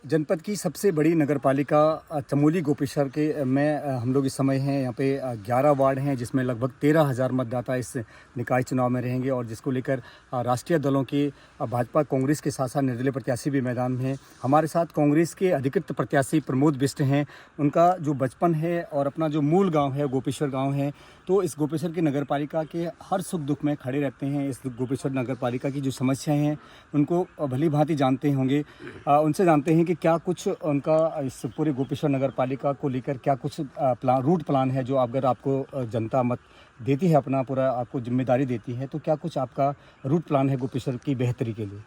जनपद की सबसे बड़ी नगरपालिका चमोली गोपेश्वर के में हम लोग इस समय हैं यहाँ पे 11 वार्ड हैं जिसमें लगभग 13,000 मतदाता इस निकाय चुनाव में रहेंगे और जिसको लेकर राष्ट्रीय दलों के भाजपा कांग्रेस के साथ साथ निर्दलीय प्रत्याशी भी मैदान में हैं। हमारे साथ कांग्रेस के अधिकृत प्रत्याशी प्रमोद बिष्ट हैं। उनका जो बचपन है और अपना जो मूल गाँव है गोपेश्वर गाँव है, तो इस गोपेश्वर की नगरपालिका के हर सुख दुख में खड़े रहते हैं। इस गोपेश्वर नगरपालिका की जो समस्याएं हैं उनको भली भांति जानते होंगे। उनसे जानते हैं कि क्या कुछ उनका इस पूरे गोपेश्वर नगरपालिका को लेकर क्या कुछ रूट प्लान है, जो अगर आपको जनता मत देती है, अपना पूरा आपको जिम्मेदारी देती है, तो क्या कुछ आपका रूट प्लान है गोपेश्वर की बेहतरी के लिए।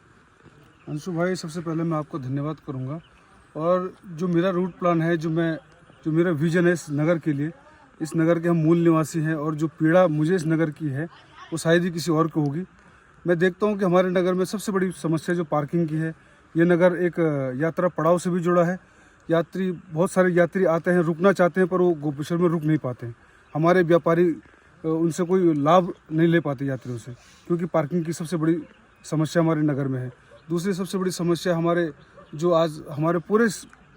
अंशु भाई, सबसे पहले मैं आपको धन्यवाद करूंगा। और जो मेरा रूट प्लान है, जो मेरा विजन है इस नगर के लिए, इस नगर के हम मूल निवासी हैं और जो पीड़ा मुझे इस नगर की है वो शायद ही किसी और को होगी। मैं देखता हूं कि हमारे नगर में सबसे बड़ी समस्या जो पार्किंग की है। ये नगर एक यात्रा पड़ाव से भी जुड़ा है। बहुत सारे यात्री आते हैं, रुकना चाहते हैं, पर वो गोपेश्वर में रुक नहीं पाते हैं। हमारे व्यापारी उनसे कोई लाभ नहीं ले पाते यात्रियों से, क्योंकि पार्किंग की सबसे बड़ी समस्या हमारे नगर में है। दूसरी सबसे बड़ी समस्या हमारे पूरे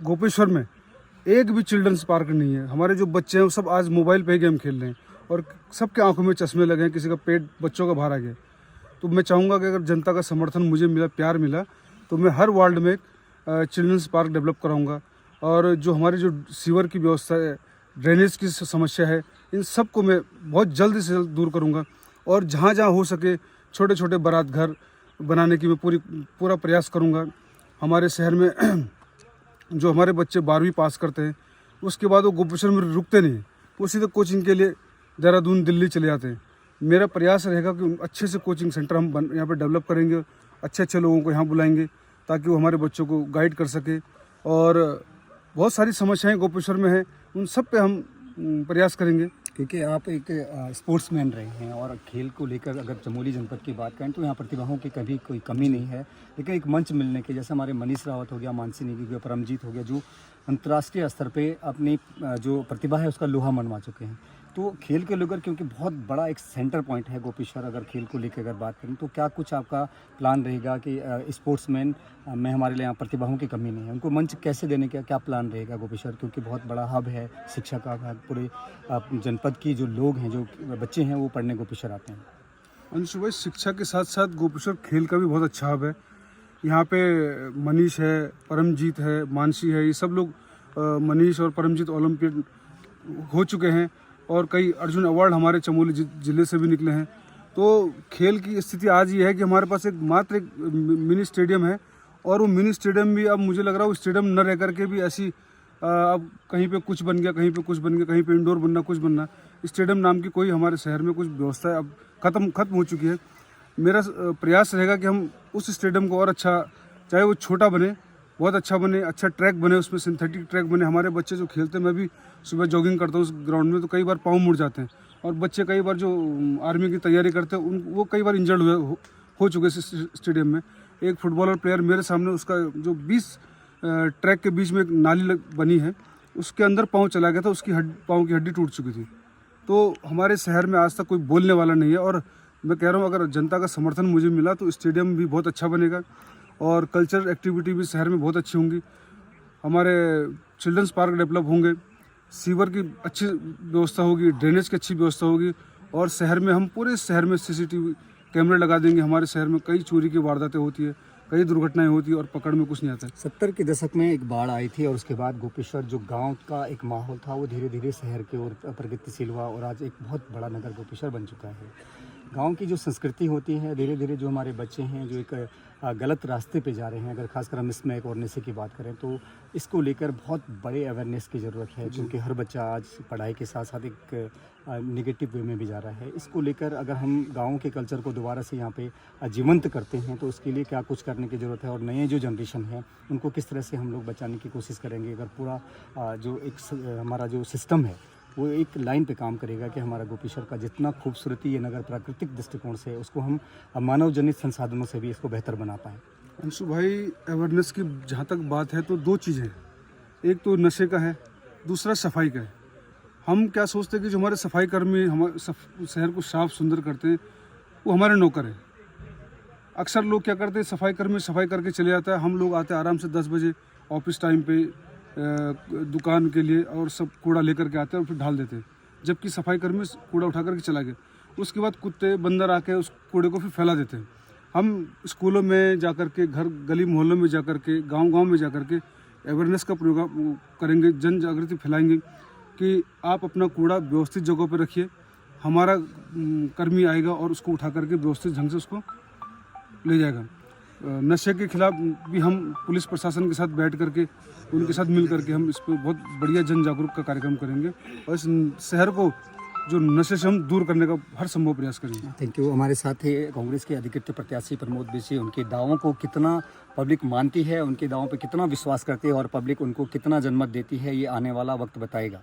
गोपेश्वर में एक भी चिल्ड्रंस पार्क नहीं है। हमारे जो बच्चे हैं वो सब आज मोबाइल पे ही गेम खेल रहे हैं और सबके आंखों में चश्मे लगे हैं, किसी का पेट बच्चों का बाहर आ गया। तो मैं चाहूँगा कि अगर जनता का समर्थन मुझे मिला, प्यार मिला, तो मैं हर वार्ड में चिल्ड्रंस पार्क डेवलप कराऊंगा। और जो हमारी जो सीवर की व्यवस्था है, ड्रेनेज की समस्या है, इन सब को मैं बहुत जल्द से जल्द दूर करूंगा। और जहाँ जहाँ हो सके छोटे छोटे बारात घर बनाने की मैं पूरा प्रयास करूंगा। हमारे शहर में जो हमारे बच्चे 12वीं पास करते हैं, उसके बाद वो गोपेश्वर में रुकते नहीं, वो सीधे कोचिंग के लिए देहरादून, दिल्ली चले जाते हैं। मेरा प्रयास रहेगा कि अच्छे से कोचिंग सेंटर हम यहाँ पर डेवलप करेंगे, अच्छे लोगों को यहाँ बुलाएंगे ताकि वो हमारे बच्चों को गाइड कर सके। और बहुत सारी समस्याएं गोपेश्वर में हैं, उन सब पे हम प्रयास करेंगे। क्योंकि आप एक स्पोर्ट्समैन रहे हैं और खेल को लेकर अगर चमोली जनपद की बात करें तो यहाँ प्रतिभाओं की कभी कोई कमी नहीं है, लेकिन एक मंच मिलने के, जैसे हमारे मनीष रावत हो गया, मानसी नेगी हो गया, परमजीत हो गया, जो अंतर्राष्ट्रीय स्तर पे अपनी जो प्रतिभा है उसका लोहा मनवा चुके हैं। तो खेल को लेकर, क्योंकि बहुत बड़ा एक सेंटर पॉइंट है गोपेश्वर, अगर खेल को लेकर अगर बात करें तो क्या कुछ आपका प्लान रहेगा कि स्पोर्ट्समैन में हमारे लिए यहाँ प्रतिभाओं की कमी नहीं है, उनको मंच कैसे देने का क्या प्लान रहेगा गोपेश्वर, क्योंकि बहुत बड़ा हब है, शिक्षा का हब, पूरे जनपद की जो लोग हैं, जो बच्चे हैं, वो पढ़ने गोपेश्वर आते हैं। अंशु भाई, शिक्षा के साथ साथ गोपेश्वर खेल का भी बहुत अच्छा हब है। यहाँ पे मनीष है, परमजीत है, मानसी है, ये सब लोग मनीष और परमजीत ओलंपियड हो चुके हैं और कई अर्जुन अवार्ड हमारे चमोली जिले से भी निकले हैं। तो खेल की स्थिति आज ये है कि हमारे पास मात्र एक मिनी स्टेडियम है, और वो मिनी स्टेडियम भी अब मुझे लग रहा है वो स्टेडियम न रह करके भी ऐसी अब कहीं पे कुछ बन गया, कहीं पे कुछ बन गया, कहीं पे इंडोर बनना, कुछ बनना। स्टेडियम नाम की कोई हमारे शहर में कुछ व्यवस्था अब खत्म हो चुकी है। मेरा प्रयास रहेगा कि हम उस स्टेडियम को और अच्छा, चाहे वो छोटा बने, बहुत अच्छा बने, अच्छा ट्रैक बने, उसमें सिंथेटिक ट्रैक बने। हमारे बच्चे जो खेलते हैं, मैं भी सुबह जॉगिंग करता हूँ उस ग्राउंड में, तो कई बार पाँव मुड़ जाते हैं। और बच्चे कई बार जो आर्मी की तैयारी करते हैं वो कई बार इंजर्ड हो चुके हैं स्टेडियम में। एक फुटबॉलर प्लेयर मेरे सामने, उसका जो 20 ट्रैक के बीच में एक नाली बनी है, उसके अंदर पाँव चला गया था, उसकी पाँव की हड्डी टूट चुकी थी। तो हमारे शहर में आज तक कोई बोलने वाला नहीं है। और मैं कह रहा हूँ अगर जनता का समर्थन मुझे मिला तो स्टेडियम भी बहुत अच्छा बनेगा और कल्चरल एक्टिविटी भी शहर में बहुत अच्छी होंगी। हमारे चिल्ड्रंस पार्क डेवलप होंगे, सीवर की अच्छी व्यवस्था होगी, ड्रेनेज की अच्छी व्यवस्था होगी, और शहर में हम पूरे शहर में CCTV कैमरे लगा देंगे। हमारे शहर में कई चोरी की वारदातें होती है, कई दुर्घटनाएं होती है और पकड़ में कुछ नहीं आता है। 70 के दशक में एक बाढ़ आई थी और उसके बाद गोपेश्वर जो गांव का एक माहौल था वो धीरे धीरे शहर के ओर प्रगतिशील हुआ और आज एक बहुत बड़ा नगर गोपेश्वर बन चुका है। गांव की जो संस्कृति होती है, धीरे धीरे जो हमारे बच्चे हैं जो एक गलत रास्ते पे जा रहे हैं, अगर खासकर हम स्मैक और नशे की बात करें तो इसको लेकर बहुत बड़े अवेयरनेस की ज़रूरत है, क्योंकि हर बच्चा आज पढ़ाई के साथ साथ एक निगेटिव वे में भी जा रहा है। इसको लेकर अगर हम गाँव के कल्चर को दोबारा से यहाँ पे जीवंत करते हैं तो उसके लिए क्या कुछ करने की ज़रूरत है और नए जो जनरेशन है उनको किस तरह से हम लोग बचाने की कोशिश करेंगे। अगर पूरा जो एक हमारा जो सिस्टम है वो एक लाइन पे काम करेगा कि हमारा गोपेश्वर का जितना खूबसूरती ये नगर प्राकृतिक दृष्टिकोण से, उसको हम मानव जनित संसाधनों से भी इसको बेहतर बना पाएँ। अंशु भाई, अवेयरनेस की जहाँ तक बात है तो 2 चीज़ें हैं। एक तो नशे का है, दूसरा सफाई का है। हम क्या सोचते हैं कि जो हमारे सफाई कर्मी हमारे शहर को साफ सुंदर करते हैं वो हमारे नौकर हैं। अक्सर लोग क्या करते हैं, सफाई कर्मी सफाई करके चले जाता है, हम लोग आते हैं आराम से 10 बजे, ऑफिस टाइम पे दुकान के लिए और सब कूड़ा लेकर के आते हैं और फिर डाल देते हैं, जबकि सफाई कर्मी कूड़ा उठा करके चला गया। उसके बाद कुत्ते बंदर आके उस कूड़े को फिर फैला देते हैं। हम स्कूलों में जाकर के, घर गली मोहल्लों में जाकर के, गांव-गांव में जाकर के अवेयरनेस का प्रयोग करेंगे, जन जागृति फैलाएंगे कि आप अपना कूड़ा व्यवस्थित जगहों पर रखिए। हमारा कर्मी आएगा और उसको उठा करके व्यवस्थित ढंग से उसको ले जाएगा। नशे के खिलाफ भी हम पुलिस प्रशासन के साथ बैठ करके, उनके साथ मिल करके हम इस पर बहुत बढ़िया जन जागरूक का कार्यक्रम करेंगे और इस शहर को जो नशे से हम दूर करने का हर संभव प्रयास करेंगे। Thank you. हमारे साथ ही कांग्रेस के अधिकृत प्रत्याशी प्रमोद बेसी, उनके दावों को कितना पब्लिक मानती है, उनके दावों पे कितना विश्वास करती है और पब्लिक उनको कितना जनमत देती है, ये आने वाला वक्त बताएगा।